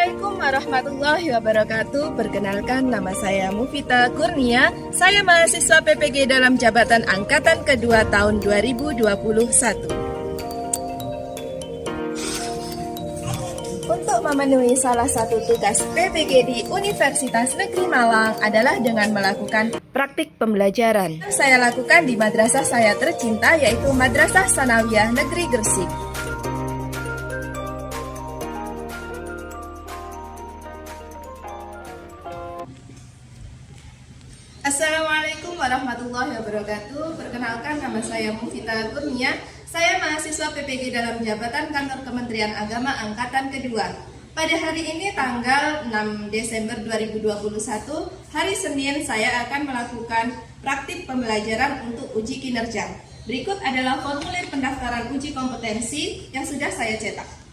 Assalamualaikum warahmatullahi wabarakatuh. Perkenalkan, nama saya Mufita Kurnia. Saya mahasiswa PPG dalam jabatan angkatan kedua tahun 2021. Untuk memenuhi salah satu tugas PPG di Universitas Negeri Malang adalah dengan melakukan praktik pembelajaran. Saya lakukan di madrasah saya tercinta, yaitu Madrasah Sanawiyah Negeri Gresik. Assalamualaikum warahmatullahi wabarakatuh. Perkenalkan, nama saya Mufita Kurnia. Saya mahasiswa PPG dalam jabatan Kantor Kementerian Agama Angkatan Kedua. Pada hari ini tanggal 6 Desember 2021, hari Senin, saya akan melakukan praktik pembelajaran untuk uji kinerja. Berikut adalah formulir pendaftaran uji kompetensi yang sudah saya cetak.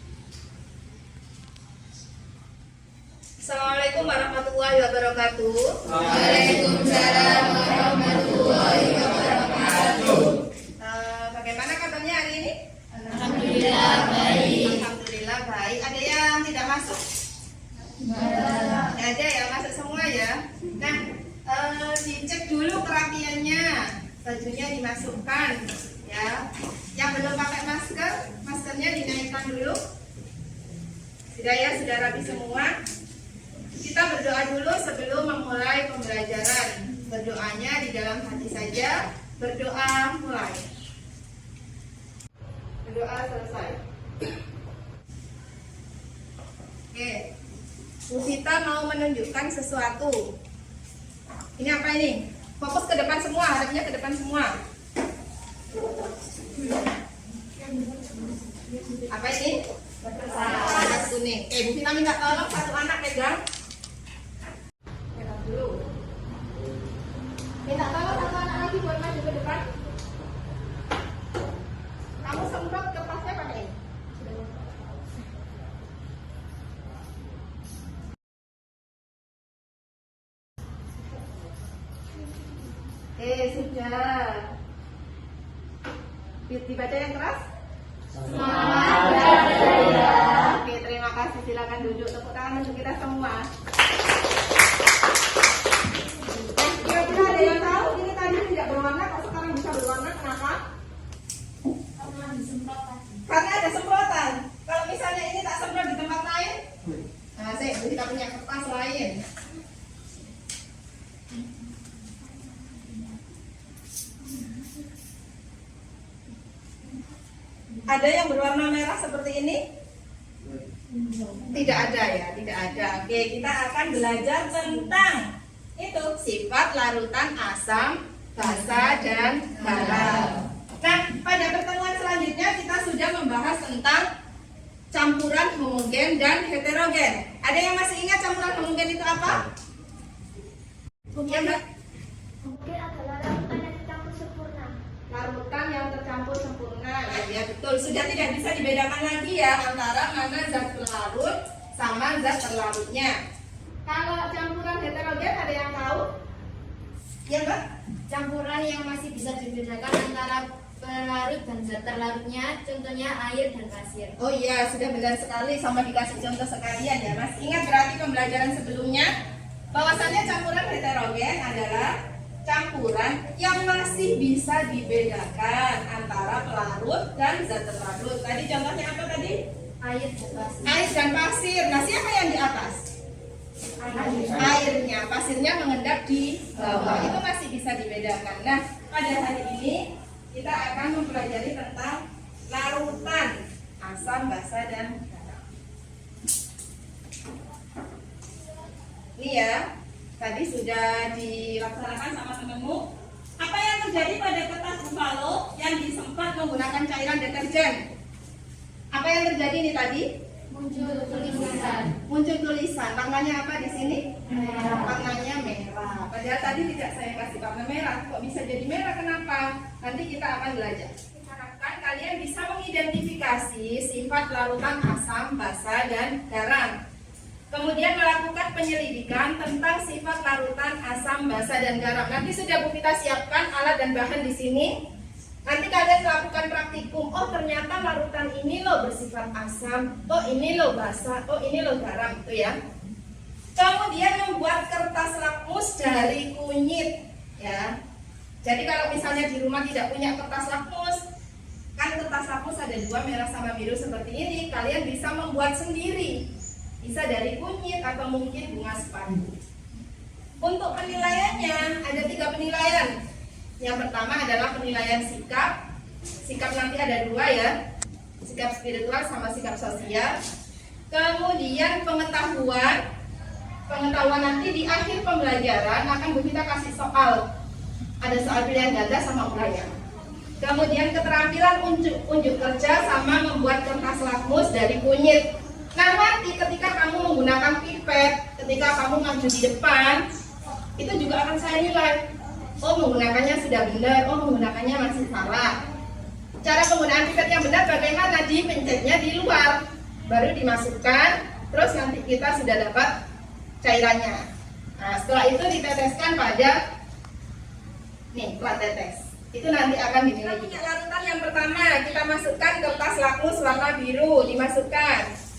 Assalamualaikum warahmatullahi wabarakatuh. Waalaikumsalam warahmatullahi wabarakatuh. Bagaimana kabarnya hari ini? Alhamdulillah baik. Alhamdulillah baik. Ada yang tidak masuk? Tidak ada ya, masuk semua ya. Nah, dicek dulu kerapiannya, bajunya dimasukkan ya. Yang belum pakai masker, maskernya dinaikkan dulu. Sudah ya, sudah rapi semua. Kita berdoa dulu sebelum memulai pembelajaran. Berdoanya di dalam hati saja. Berdoa mulai. Berdoa selesai. Oke. Bu Vita mau menunjukkan sesuatu. Ini apa ini? Fokus ke depan semua, hadapnya ke depan semua. Apa ini? Kertas kuning. Bu Vita minta tolong satu anak pegang. Dulu. Minta tolong satu anak lagi buat maju ke depan. Kamu semprot kertasnya pakai ini. Sudah. Dibaca yang keras. Semangat Jaya. Oke, terima kasih. Silakan duduk. Tepuk tangan untuk kita semua. Kira-kira ada yang tahu ini tadi tidak berwarna, kok sekarang bisa berwarna? Kenapa? Karena ada semprotan. Kalau misalnya ini tak semprot di tempat lain, nah kita punya kertas lain. Ada yang berwarna merah seperti ini? Tidak ada ya, tidak ada. Oke, kita akan belajar tentang itu sifat larutan asam, basa, dan garam. Nah, pada pertemuan selanjutnya kita sudah membahas tentang campuran homogen dan heterogen. Ada yang masih ingat campuran homogen itu apa? Ya, Mbak? Mungkin adalah larutan yang tercampur sempurna. Larutan yang tercampur sempurna. Ya, betul. Sudah tidak bisa dibedakan lagi ya antara mana zat pelarut sama zat terlarutnya. Kalau campuran heterogen ada yang tahu? Ya, Mbak? Campuran yang masih bisa dibedakan antara pelarut dan zat terlarutnya, contohnya air dan pasir. Oh iya, sudah benar sekali, sama dikasih contoh sekalian ya, Mas. Ingat berarti pembelajaran sebelumnya bahwasannya campuran heterogen adalah campuran yang masih bisa dibedakan antara pelarut dan zat terlarut. Tadi contohnya apa tadi? Air dan pasir. Air dan pasir. Nah, siapa yang di atas? Airnya, pasirnya mengendap di bawah. Itu masih bisa dibedakan. Nah, pada hari ini kita akan mempelajari tentang larutan asam, basa, dan garam. Ini ya, tadi sudah dilaksanakan sama temanmu. Apa yang terjadi pada kertas buffalo yang disemprot menggunakan cairan deterjen? Apa yang terjadi nih tadi? Muncul tulisan. Muncul tulisan. Warnanya apa di sini? Merah. Warnanya merah. Padahal tadi tidak saya kasih warna merah. Kok bisa jadi merah? Kenapa? Nanti kita akan belajar. Harapkan kalian bisa mengidentifikasi sifat larutan asam, basa, dan garam. Kemudian melakukan penyelidikan tentang sifat larutan asam, basa, dan garam. Nanti sudah Bu Vita siapkan alat dan bahan di sini. Nanti kalian lakukan praktikum. Oh ternyata larutan ini loh bersifat asam. Oh ini loh basa. Oh ini loh garam gitu ya. Kemudian membuat kertas lakmus dari kunyit ya. Jadi kalau misalnya di rumah tidak punya kertas lakmus, kan kertas lakmus ada dua, merah sama biru seperti ini, kalian bisa membuat sendiri. Bisa dari kunyit atau mungkin bunga spanduk. Untuk penilaiannya ada 3 penilaian. Yang pertama adalah penilaian sikap. Sikap nanti ada 2 ya. Sikap spiritual sama sikap sosial. Kemudian pengetahuan. Pengetahuan nanti di akhir pembelajaran akan kita kasih soal. Ada soal pilihan ganda sama uraian. Kemudian keterampilan unjuk kerja sama membuat kertas lakmus dari kunyit. Nah nanti ketika kamu menggunakan pipet, ketika kamu maju di depan, itu juga akan saya nilai. Oh menggunakannya sudah benar, oh menggunakannya masih salah. Cara penggunaan pipet yang benar bagaimana? Dipencetnya di luar, baru dimasukkan, terus nanti kita sudah dapat cairannya. Nah setelah itu diteteskan pada plat tetes. Itu nanti akan dinilai juga. Larutan yang pertama kita masukkan kertas lakmus warna biru, dimasukkan.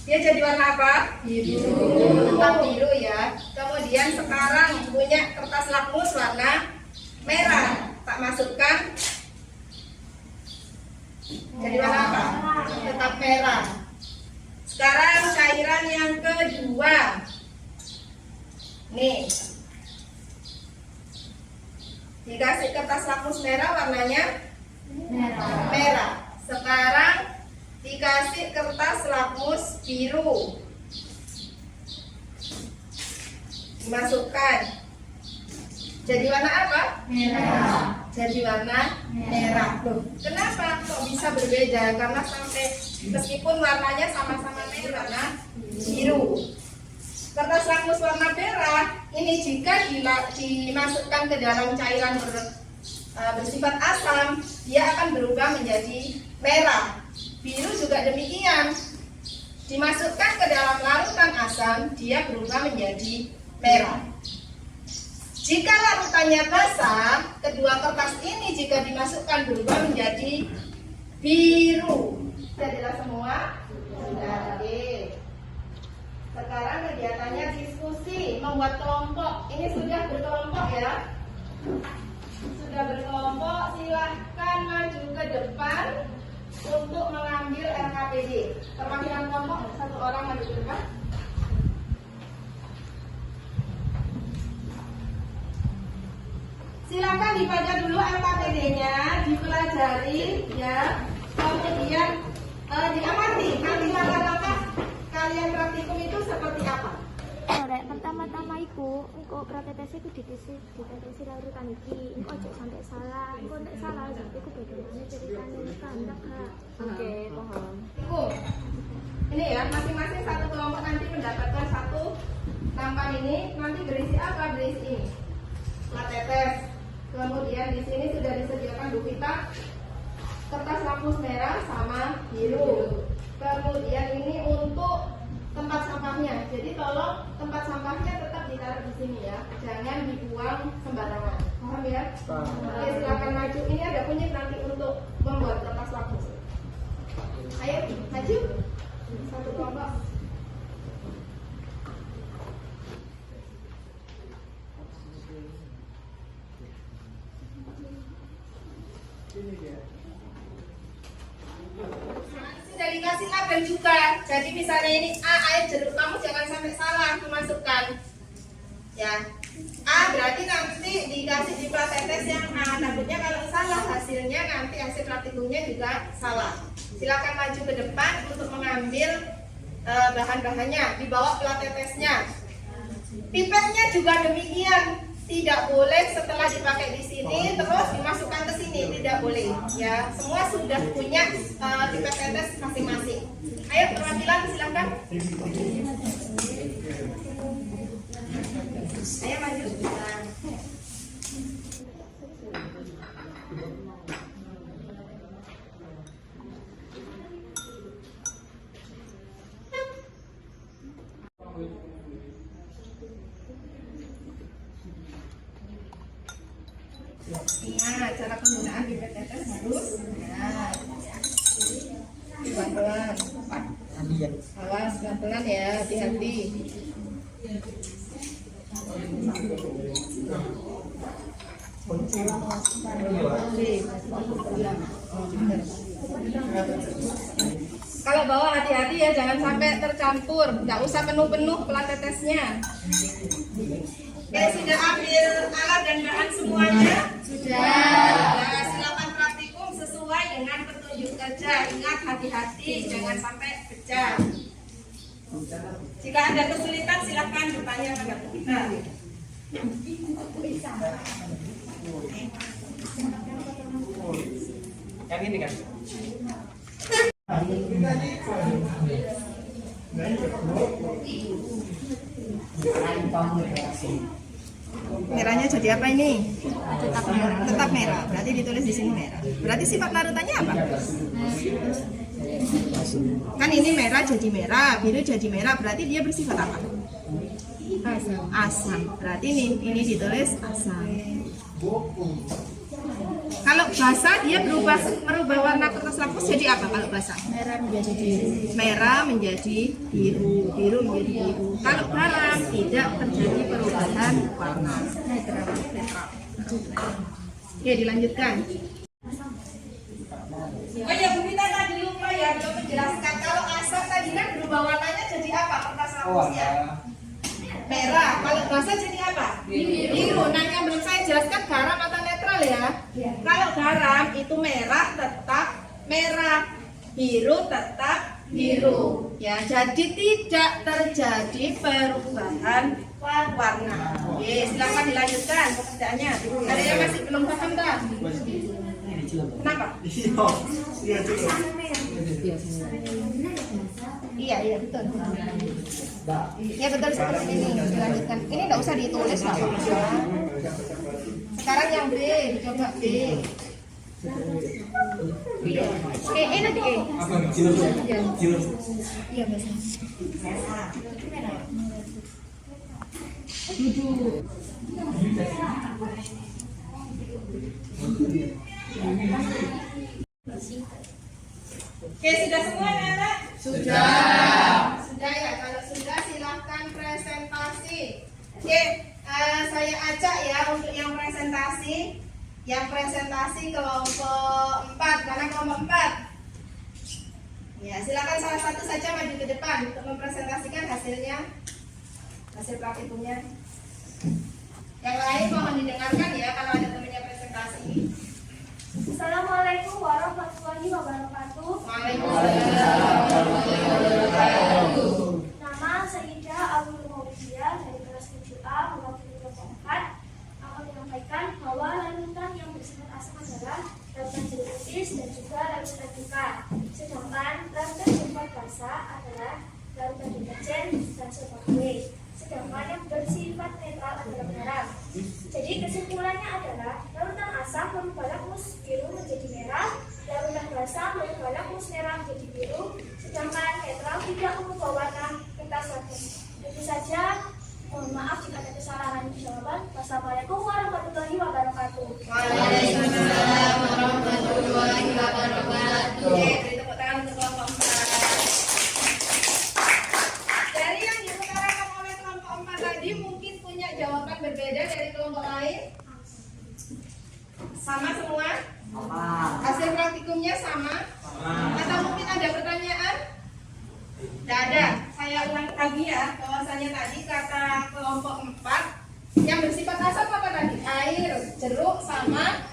Dia jadi warna apa? Biru. Tetap biru ya. Kemudian sekarang punya kertas lakmus warna merah, tak masukkan. Jadi warna apa? Tetap merah. Sekarang cairan yang kedua. Nih. Dikasih kertas lakmus merah warnanya merah. Sekarang dikasih kertas lakmus biru, dimasukkan. Jadi warna apa? Merah. Jadi warna merah. Loh, kenapa kok bisa berbeda? Karena sampai meskipun warnanya sama-sama merah, warna biru. Kertas lakmus warna merah ini jika dimasukkan ke dalam cairan bersifat asam, dia akan berubah menjadi merah. Biru juga demikian. Dimasukkan ke dalam larutan asam, dia berubah menjadi merah. Jika larutannya basah, kedua kertas ini jika dimasukkan berubah menjadi biru. Sudah jelas semua? Sudah. Oke. Sekarang kegiatannya diskusi, membuat kelompok. Ini sudah berkelompok ya. Sudah berkelompok, silahkan maju ke depan untuk mengambil RKPD. Perwakilan kelompok, 1 orang maju ke depan. Silakan dibaca dulu RKPD-nya, dipelajari ya. Kemudian diamati nanti langkah-langkah kalian praktikum itu seperti apa? Pertama-tama iku engko pratetes iku ditetesi larutan iki. Engko aja sampai salah. Engko nek salah iku bagaimana ceritane kandak ha. Oke, paham. Ini ya, masing-masing satu kelompok nanti mendapatkan satu nampan ini. Nanti berisi apa? Berisi ini. Plat tetes. Kemudian di sini sudah disediakan Bu Vita kertas lakmus merah sama biru. Kemudian ini untuk tempat sampahnya. Jadi tolong tempat sampahnya tetap ditaruh di sini ya. Jangan dibuang sembarangan. Paham ya? Oke, silakan maju. Ini ada kunyit nanti untuk membuat kertas lakmus. Ayo, maju. Satu kelompok. Sudah dikasih label juga. Jadi misalnya ini A, air jeruk, kamu jangan sampai salah memasukkan. Ya, A berarti nanti dikasih di plat tetes yang A. Takutnya kalau salah hasilnya nanti hasil praktikumnya juga salah. Silakan maju ke depan untuk mengambil bahan-bahannya. Dibawa plat tetesnya. Pipetnya juga demikian. Tidak boleh setelah dipakai di sini terus dimasukkan ke sini, tidak boleh ya. Semua sudah punya pipet tetes masing-masing. Ayo perwakilan silakan. Ayo maju. Nah, cara penggunaan Pelan ya, hati-hati. Kalau bawa hati-hati ya, jangan sampai tercampur. Nggak usah penuh-penuh pelat tetesnya. Oke, sudah ambil alat dan bahan semuanya? Sudah. Nah, silakan praktikum sesuai dengan petunjuk kerja. Ingat, hati-hati, jangan sampai pecah. Jika ada kesulitan, silakan bertanya pada kita. Yang ini kan? Merahnya jadi apa ini? Tetap merah. Berarti ditulis di sini merah. Berarti sifat larutannya apa? Kan ini merah jadi merah, biru jadi merah. Berarti dia bersifat apa? Asam. Berarti ini ditulis asam. Kalau basah dia merubah warna kertas lapis jadi apa kalau basah? Merah menjadi biru. Merah menjadi biru, biru menjadi biru. Kalau garam tidak terjadi perubahan warna. Netral. Oke, dilanjutkan. Oh ya, Bu Vita tadi lupa ya, belum menjelaskan. Kalau asam tadi kan berubah warnanya jadi apa kertas lapusnya? Merah. Kalau basah jadi apa? Biru. Nah, yang belum saya jelaskan garam atau netral ya? Kalau garam itu merah tetap merah, biru tetap biru. Ya, jadi tidak terjadi perubahan warna. Oke, silakan dilanjutkan pekerjaannya. Ada yang masih belum paham tak? Kenapa? Iya betul. Ya betul seperti ini. Dilanjutkan. Ini nggak usah ditulis lah. Sekarang yang B, dicoba B. Nanti E. Iya biasa. Oke, sudah semua anak? Sudah ya, kalau sudah silahkan presentasi. Oke, saya ajak ya untuk yang presentasi. Yang presentasi kelompok 4, karena kelompok 4. Ya, silakan salah satu saja maju ke depan untuk mempresentasikan hasilnya. Hasil praktikumnya. Yang lain mohon didengarkan ya kalau ada temannya presentasi. Assalamualaikum warahmatullahi wabarakatuh. Nama Sayyidah Abdul Maulidia dari kelas 7A mewakili kelompok 4 akan menyampaikan bahwa larutan yang bersifat asam adalah larutan jeruk nipis dan juga larutan gula. Sedangkan larutan bersifat basah adalah larutan deterjen dan soda kue. Sedangkan yang bersifat netral adalah garam. Jadi kesimpulannya adalah larutan asam merubah lakmus biru menjadi merah, larutan basah merubah lakmus merah menjadi biru, sedangkan netral tidak merubah warna kertas lapis. Itu saja. Mohon maaf jika ada kesalahan jawaban. Wassalamualaikum warahmatullahi wabarakatuh. Waalaikumsalam warahmatullahi wabarakatuh. Oke, beri tepuk tangan untuk kelompok 4. Dari yang diutarakan oleh kelompok 4 tadi mungkin punya jawaban berbeda dari kelompok lain? Sama semua? Hasil praktikumnya sama? Atau mungkin ada pertanyaan? Tidak ada. Saya ulang lagi ya, bahwasanya tadi kata kelompok 4 yang bersifat asam apa tadi? Air, jeruk sama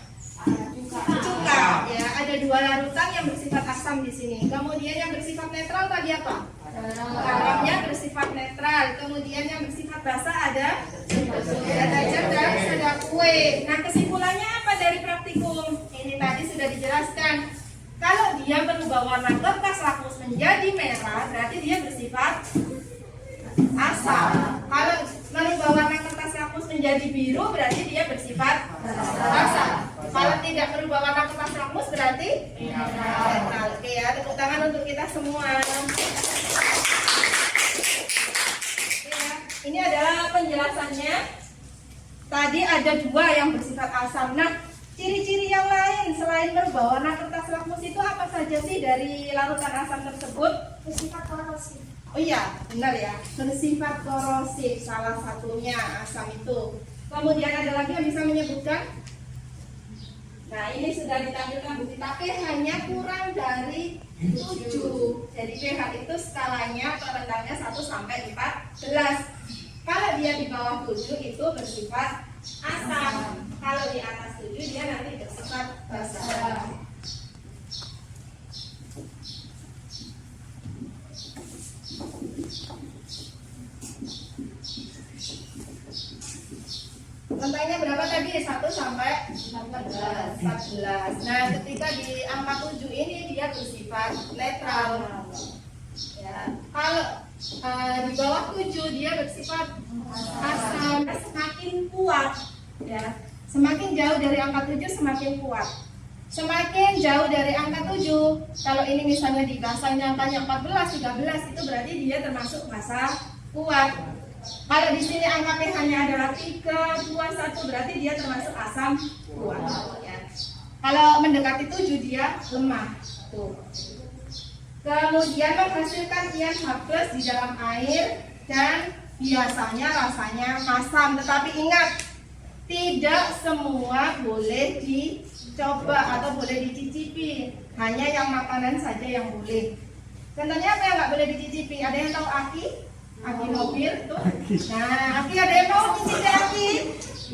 cuka. Ya, ada dua larutan yang bersifat asam di sini. Kemudian yang bersifat netral tadi apa? Garamnya bersifat netral. Kemudian yang bersifat basah ada deterjen dan soda kue. Nah, kesimpulannya apa dari praktikum? Ini tadi sudah dijelaskan. Kalau dia berubah warna kertas lapis menjadi merah, berarti dia bersifat asam. Kalau merubah warna kertas lapis menjadi biru, berarti dia bersifat basah. Kalau tidak berubah warna kertas lapis, berarti netral. Oke ya, tepuk tangan untuk kita semua. Oke ya, ini adalah penjelasannya. Tadi ada dua yang bersifat asam. Nah, ciri-ciri yang lain selain berubah warna kertas lakmus itu apa saja? saja sih dari larutan asam tersebut? Bersifat korosif. Oh iya, benar ya. Bersifat korosif salah satunya asam itu. Kemudian ada lagi yang bisa menyebutkan? Nah, ini sudah ditampilkan bukti, tapi hanya kurang dari 7. Jadi pH itu skalanya atau rentangnya 1 sampai 14. Kalau dia di bawah 7 itu bersifat asam. Kalau di atas 7 dia nanti bersifat basa. Rentangnya berapa tadi? 1 sampai 14. Nah, ketika di angka 7 ini dia bersifat netral. Ya. Kalau di bawah 7 dia bersifat asam. Semakin kuat, ya. Semakin jauh dari angka 7 semakin kuat. Semakin jauh dari angka 7, kalau ini misalnya di basanya angkanya 14, 13, itu berarti dia termasuk basa kuat. Kalau di sini angka pH-nya adalah 3, 2, 1, berarti dia termasuk asam kuat. Ya. Kalau mendekati 7 dia lemah. Tuh. Kemudian menghasilkan ion H+ di dalam air dan biasanya rasanya asam. Tetapi ingat, tidak semua boleh dicoba atau boleh dicicipi. Hanya yang makanan saja yang boleh. Contohnya apa yang nggak boleh dicicipi? Ada yang tahu aki? Aki mobil tuh. Nah, aki ada yang mau mencicipi aki?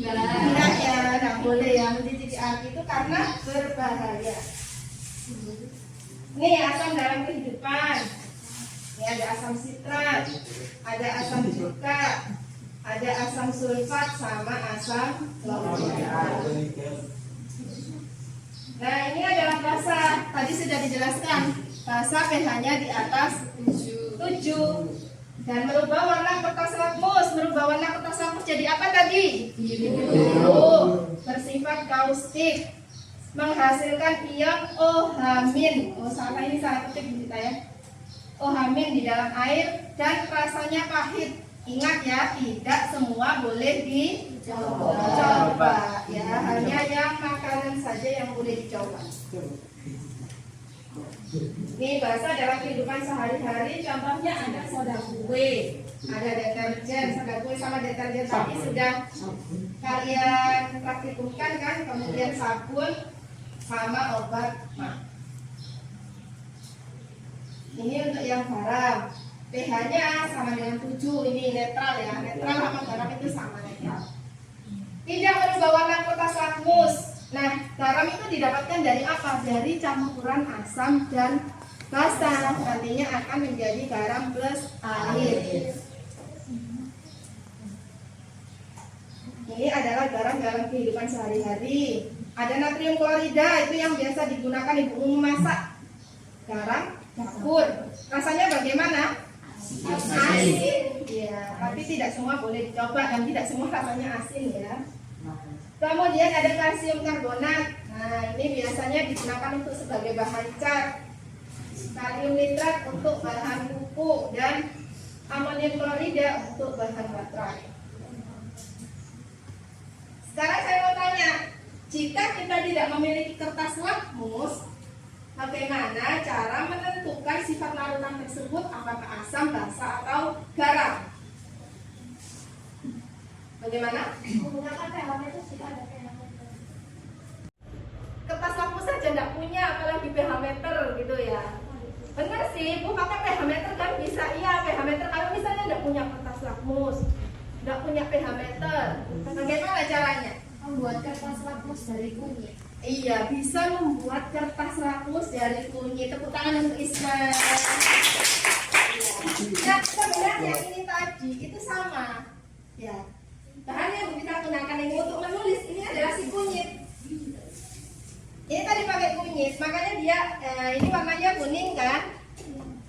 Enggak ya, nggak boleh ya mencicipi aki itu karena berbahaya. Ini asam dalam kehidupan. Ini ada asam sitrat, ada asam cuka, ada asam sulfat sama asam sulfat. Nah, ini adalah basa. Tadi sudah dijelaskan. Basa pH-nya di atas 7. Dan merubah warna kertas lakmus. Merubah warna kertas lakmus jadi apa tadi? Biru. Bersifat kaustik. Menghasilkan ion OH-. Oh, salah ini salah ketik kita ya. OH- di dalam air dan rasanya pahit. Ingat ya, tidak semua boleh dicoba. Ya, hanya yang makanan saja yang boleh dicoba. Ini bahasa dalam kehidupan sehari-hari. Contohnya ada soda kue, ada deterjen. Soda kue sama deterjen tadi sudah kalian praktikumkan kan. Kemudian sabun sama obat mah. Ini untuk yang garam. pH-nya sama dengan 7, ini netral ya. Netral sama garam itu sama netral. Tidak merubah warna kertas lakmus. Nah, garam itu didapatkan dari apa? Dari campuran asam dan basa. Nantinya akan menjadi garam plus air. Ini adalah garam dalam kehidupan sehari-hari. Ada natrium klorida, itu yang biasa digunakan ibu umum masak. Garam dapur. Rasanya bagaimana? Asin. Ya, tapi tidak semua boleh dicoba dan tidak semua rasanya asin ya. Kemudian ada kalsium karbonat. Nah, ini biasanya digunakan untuk sebagai bahan cat. Kalium nitrat untuk bahan pupuk dan amonium klorida untuk bahan baterai. Sekarang saya mau tanya, jika kita tidak memiliki kertas lakmus, bagaimana cara menentukan sifat larutan tersebut, apakah asam, basa, atau garam? Bagaimana? Menggunakan pH-meter jika ada pH-meter. Kertas lakmus saja tidak punya, apalagi pH-meter gitu ya. Benar sih, Bu, pakai pH-meter kan bisa. Iya, pH-meter. Kalau misalnya tidak punya kertas lakmus, tidak punya pH-meter, bagaimana caranya? Membuat kertas lakmus dari kunyit. Iya, bisa membuat kertas lakmus dari kunyit. Tepuk tangan untuk Ismail. Nah, sebenarnya ini tadi itu sama. Ya, bahan yang kita gunakan ini untuk menulis ini adalah si kunyit. Ini tadi pakai kunyit, makanya dia ini warnanya kuning kan.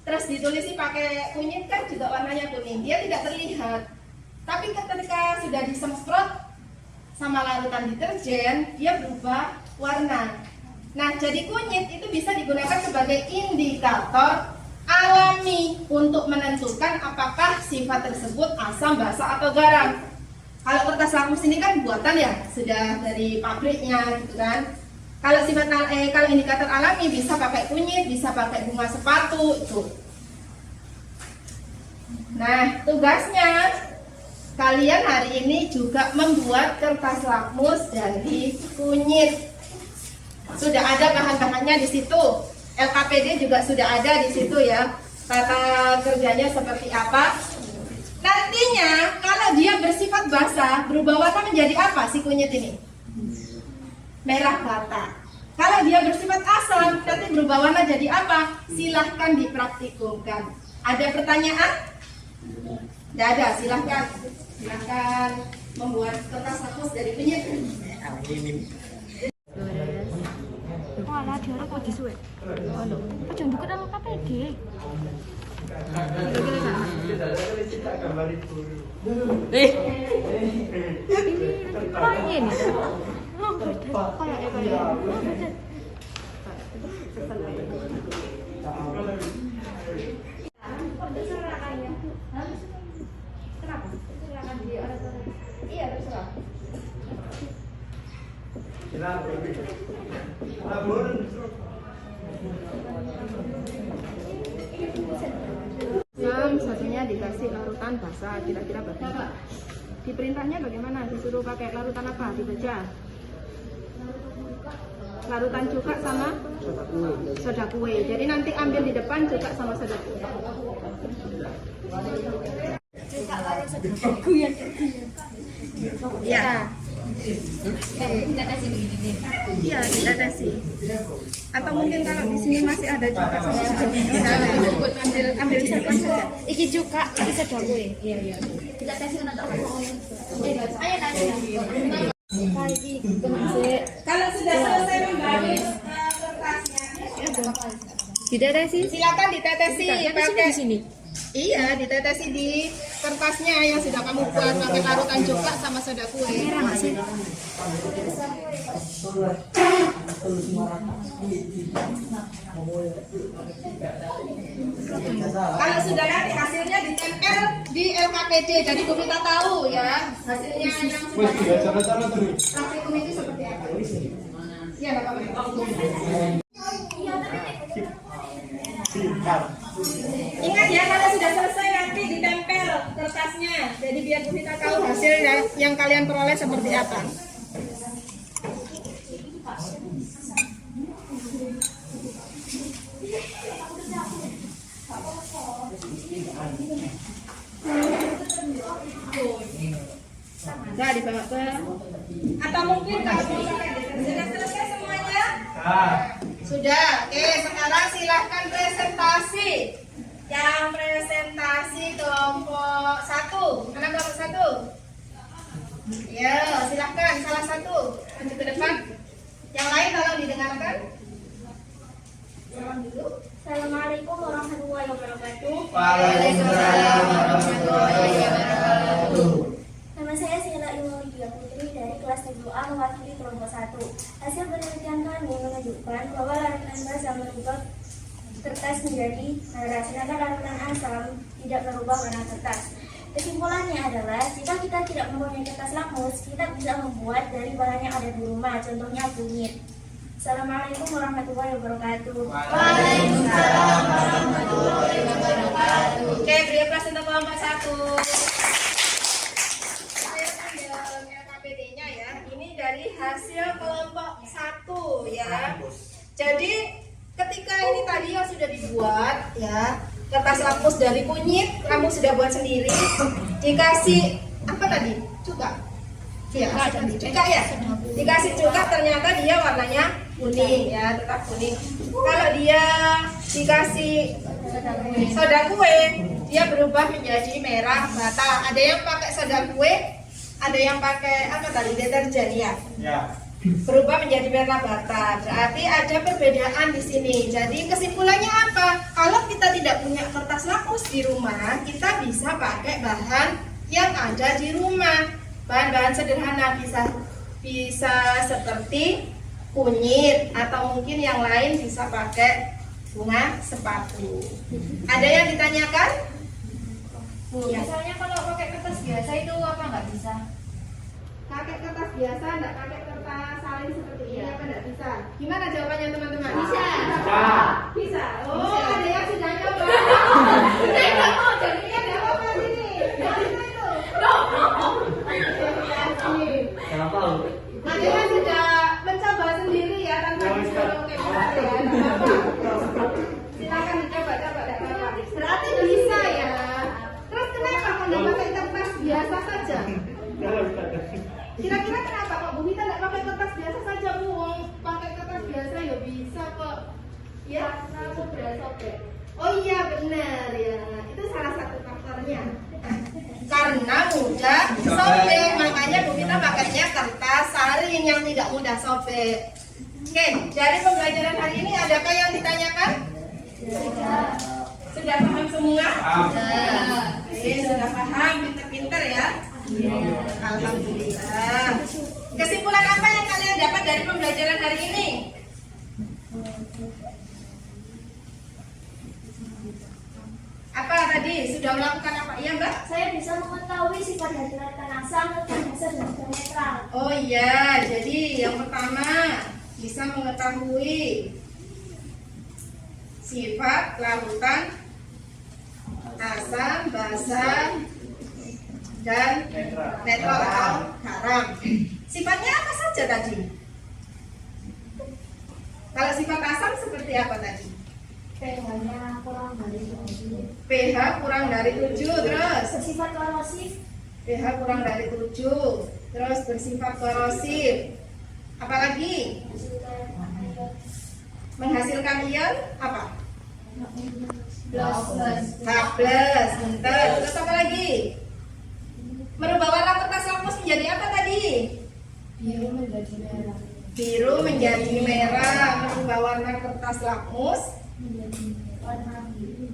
Terus ditulis pakai kunyit kan juga warnanya kuning. Dia tidak terlihat. Tapi ketika sudah disemprot sama larutan deterjen, dia berubah warna. Nah, jadi kunyit itu bisa digunakan sebagai indikator alami untuk menentukan apakah sifat tersebut asam, basa, atau garam. Kalau kertas lakmus ini kan buatan ya, sudah dari pabriknya gitu kan. Kalau indikator alami bisa pakai kunyit, bisa pakai bunga sepatu itu. Nah, tugasnya kalian hari ini juga membuat kertas lakmus dari kunyit. Sudah ada bahan-bahannya di situ. LKPD juga sudah ada di situ ya. Tata kerjanya seperti apa? Nantinya kalau dia bersifat basah, berubah warna menjadi apa si kunyit ini? Merah bata. Kalau dia bersifat asam, nanti berubah warna jadi apa? Silahkan dipraktikumkan. Ada pertanyaan? Tidak ada, silahkan membuat kertas lakmus dari kunyit. Wah, diorang kok disuwe. Aja nduk dalam KPD. Ini ini. Iya, terserah. Satunya dikasih larutan basah, kira-kira bagaimana? Di perintahnya bagaimana? Disuruh pakai larutan apa? Dibaca. Larutan cuka sama soda kue. Jadi nanti ambil di depan cuka sama soda kue. Iya. Iya, ditetesi. Atau mungkin kalau di sini masih ada cuka sama soda kue, ambil saja. Iki juga, iki soda kue. Iya. Kita tes kan ada apa? Ayo nanya. Kalau sudah selesai membalik kertasnya, Ditetesi. silakan ditetesi pakai di sini. Iya, ditetesi di kertasnya yang sudah kamu buat pakai larutan coklat sama soda kue. Merah nggak sih? Kalau sudah nanti hasilnya ditempel di LKPD, jadi kita tahu ya hasilnya yang sudah praktikum itu seperti apa. Iya, Bapak. Ingat ya, kalau sudah selesai nanti ditempel kertasnya, jadi biar kita tahu hasil yang kalian peroleh seperti apa. Nah, dibawa ke atau mungkin kalau sudah selesai semuanya? Sudah. Oke, sekarang silahkan presentasi. Yang presentasi kelompok 1. Anak kelompok 1. Ya, silahkan salah satu maju ke depan. Yang lain tolong didengarkan. Salam dulu. Assalamualaikum warahmatullahi wabarakatuh. Waalaikumsalam warahmatullahi wabarakatuh. Nama saya Sheila Ilmulia Putri dari kelas 7A mewakili kelompok 1. Hasil penelitian kami menunjukkan bahwa larutan basah merubah kertas menjadi merah, sedangkan larutan asam tidak merubah warna kertas. Kesimpulannya adalah, jika kita tidak mempunyai kertas lakmus, kita bisa membuat dari bahan yang ada di rumah, contohnya kunyit. Assalamualaikum warahmatullahi wabarakatuh. Waalaikumsalam warahmatullahi wabarakatuh. Oke, beri aplaus untuk kelompok 1. Saya ambil KPD-nya ya. Ini dari hasil kelompok 1 ya. Jadi ketika ini tadi yang sudah dibuat ya, kertas lakmus dari kunyit kamu sudah buat sendiri. Dikasih apa tadi? Cuka. Iya, cuka ya. Dikasih cuka ternyata dia warnanya kuning ya, tetap kuning. Kalau dia dikasih soda kue, dia berubah menjadi merah bata. Ada yang pakai soda kue, ada yang pakai apa tadi, deterjen ya. Berubah menjadi merah bata. Berarti ada perbedaan di sini. Jadi kesimpulannya apa? Kalau kita tidak punya kertas lakmus di rumah, kita bisa pakai bahan yang ada di rumah. Bahan-bahan sederhana bisa seperti kunyit atau mungkin yang lain bisa pakai bunga sepatu. Ada yang ditanyakan? Misalnya kalau pakai kertas biasa itu apa nggak bisa? Pakai kertas biasa, enggak pakai kertas kata salin seperti ini apa tidak bisa? Gimana jawabannya teman-teman? Bisa. Bisa. Oh, ada yang sudah coba. Saya nggak mau jadinya ada apa sini? Nanti kan sudah mencoba sendiri ya tanpa disuruh kayak gitu ya. Nggak apa-apa. Silakan dicoba, coba, tidak apa-apa. Berarti bisa ya. Terus kenapa kok nggak pakai kertas biasa saja? Kira-kira kenapa kok Bu Vita nggak pakai kertas biasa saja Bu? Pakai kertas biasa ya bisa kok. Ya, karena mudah sobek. Oh iya benar ya. Itu salah satu faktornya. Karena mudah sobek, makanya Bu Vita pakainya kertas saring yang tidak mudah sobek. Oke, dari pembelajaran hari ini adakah yang ditanyakan? Sudah paham semua? Sudah. Oke, sudah paham, pintar-pintar ya. Alhamdulillah. Kesimpulan apa yang kalian dapat dari pembelajaran hari ini? Apa tadi? Sudah melakukan apa? Iya Mbak? Saya bisa mengetahui sifat dari larutan asam, larutan basa, dan juga netral. Oh iya, jadi yang pertama bisa mengetahui sifat larutan asam, basa, dan netral atau garam. Sifatnya apa saja tadi? Kalau sifat asam seperti apa tadi? pH-nya kurang dari 7. pH kurang dari 7, terus Bersifat korosif. pH kurang dari 7, terus bersifat korosif. Apalagi? Menghasilkan ion apa? H+, bentar. Terus apa lagi? Merubah warna kertas lakmus menjadi apa tadi? Biru menjadi merah. Biru menjadi merah. Merubah warna kertas lakmus Warna biru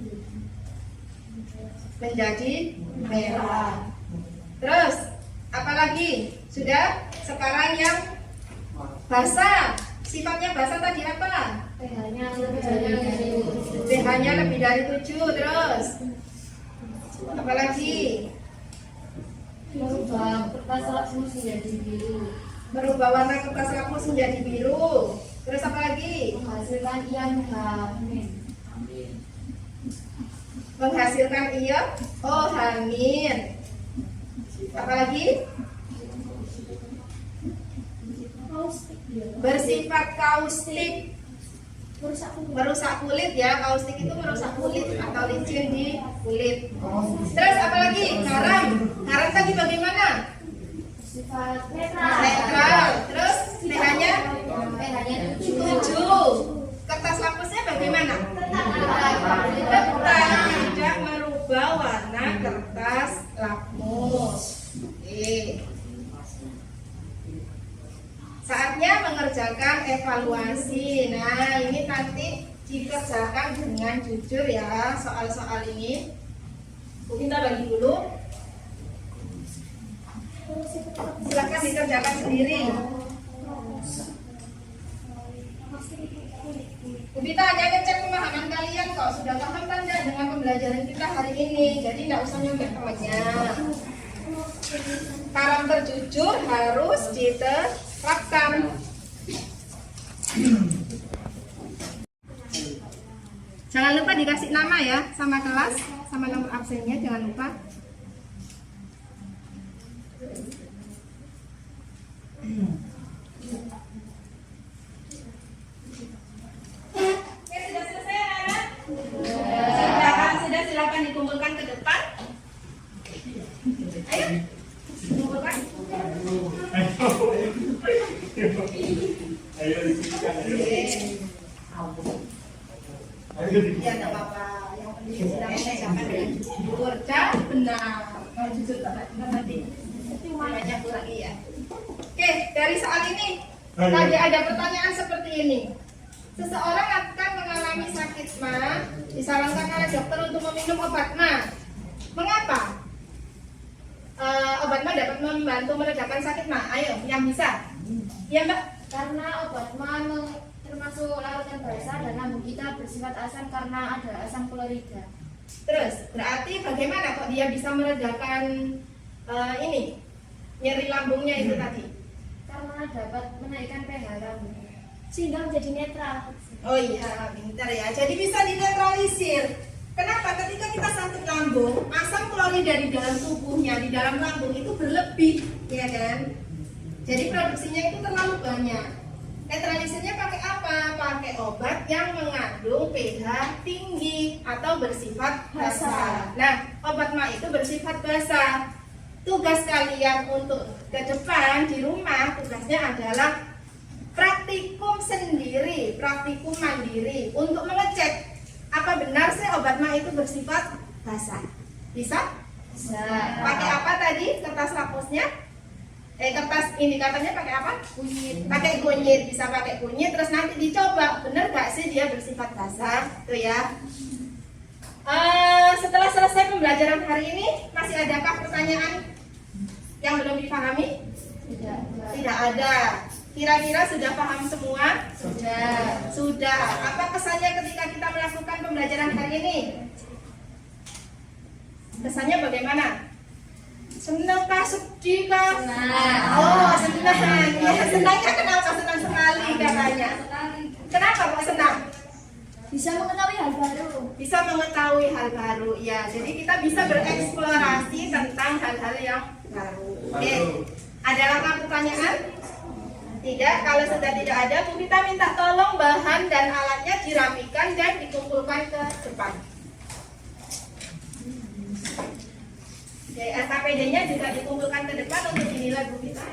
menjadi merah. Terus apa lagi? Sudah. Sekarang yang basa. Sifatnya basa tadi apa? pH-nya lebih dari pH-nya lebih dari 7. Terus apa lagi? merubah kertas lakmus menjadi biru. Merubah warna kertas lakmus menjadi biru. Terus apa lagi? Menghasilkan ion H-. Menghasilkan ion H-. Apa lagi? kaustik. Bersifat kaustik. Merusak kulit ya. Kaustik itu merusak kulit atau licin di kulit. Terus apa lagi? Garam. Garam tadi bagaimana? Sifat Netral. Terus pH-nya pH-nya 7. Kertas lakmusnya bagaimana? Tetap tidak merubah warna kertas lakmus. Oke. Saatnya mengerjakan evaluasi. Nah, ini nanti dikerjakan dengan jujur ya soal-soal ini. Bu Vita bagi dulu. Silakan dikerjakan sendiri. Bu Vita hanya ngecek pemahaman kalian kok. Sudah paham kan nggak dengan pembelajaran kita hari ini? Jadi nggak usah nyontek temannya. Karakter jujur harus diterapkan. Jangan lupa dikasih nama ya, sama kelas, sama nomor absennya, jangan lupa. Oke, sudah selesai anak-anak? Sudah, silakan dikumpulkan ke depan. Ayo, kumpulkan. Ya, tidak apa-apa. Yang penting sudah mengerjakan dengan jujur dan benar. Kalau jujur tak nanti banyak lagi ya. Oke, dari soal ini tadi ada pertanyaan seperti ini. Seseorang akan mengalami sakit ma, disarankan oleh dokter untuk meminum obat ma. Mengapa? Obat ma dapat membantu meredakan sakit ma. Ayo, yang bisa. Ya Mbak. karena obat termasuk larutan basa dan lambung kita bersifat asam karena ada asam klorida. Terus, berarti bagaimana kok dia bisa meredakan ini nyeri lambungnya itu tadi? karena dapat menaikkan pH lambung. Sehingga menjadi netral. Oh iya, pintar ya. Jadi bisa dinetralisir. Kenapa? Ketika kita sakit lambung, asam klorida di dalam tubuhnya, di dalam lambung itu berlebih, ya kan? Jadi produksinya itu terlalu banyak. Netralisirnya pakai apa? Pakai obat yang mengandung pH tinggi atau bersifat basah. Nah, obat MA itu bersifat basah. Tugas kalian untuk ke depan di rumah, tugasnya adalah praktikum sendiri, praktikum mandiri untuk mengecek apa benar sih obat MA itu bersifat basah. Bisa? Bisa. Pakai apa tadi kertas rapusnya? Kertas indikatornya pakai apa? Kunyit. Pakai kunyit, bisa pakai kunyit. Terus nanti dicoba, benar gak sih dia bersifat basah? Tuh ya. Setelah selesai pembelajaran hari ini, masih adakah pertanyaan yang belum dipahami? Tidak. Tidak ada. Kira-kira sudah paham semua? Sudah. Sudah. Apa kesannya ketika kita melakukan pembelajaran hari ini? Kesannya bagaimana? Senang kah? Sedih kah? Senang. Oh, senang. Ya, senangnya kenapa? Senang sekali katanya. Kenapa kok senang? Bisa mengetahui hal baru. Bisa mengetahui hal baru. Ya, jadi kita bisa bereksplorasi tentang hal-hal yang baru. Oke. Ada lagi pertanyaan? Tidak, kalau sudah tidak ada, Bu Vita minta tolong bahan dan alatnya dirapikan dan dikumpulkan ke depan. SKPD-nya juga dikumpulkan ke depan untuk dinilai Bu Vita.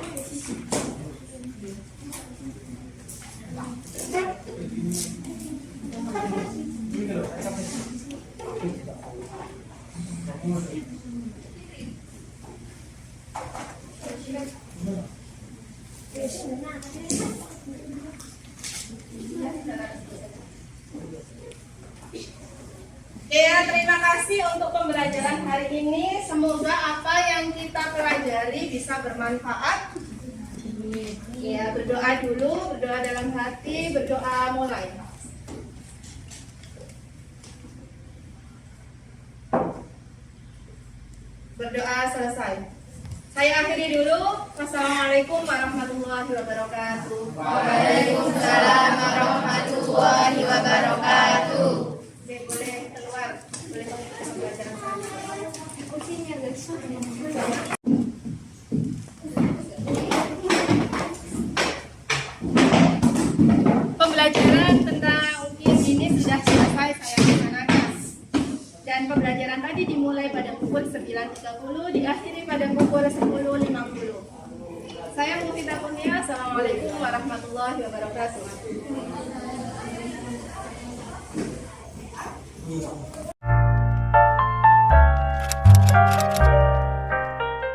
Ya, terima kasih untuk pembelajaran hari ini. Semoga apa yang kita pelajari bisa bermanfaat. Ya, berdoa dulu, berdoa dalam hati, berdoa mulai. Berdoa selesai. Saya akhiri dulu. Wassalamualaikum warahmatullahi wabarakatuh. Waalaikumsalam warahmatullahi wabarakatuh. Oke, boleh keluar. Boleh mengikuti pembelajaran saya. Kursinya guys. Pembelajaran tentang UKIS ini sudah selesai saya laksanakan. Dan pembelajaran tadi dimulai pada pukul 9.30, diakhiri pada pukul 10.50. Saya Mufida Kurnia. Assalamualaikum warahmatullahi wabarakatuh.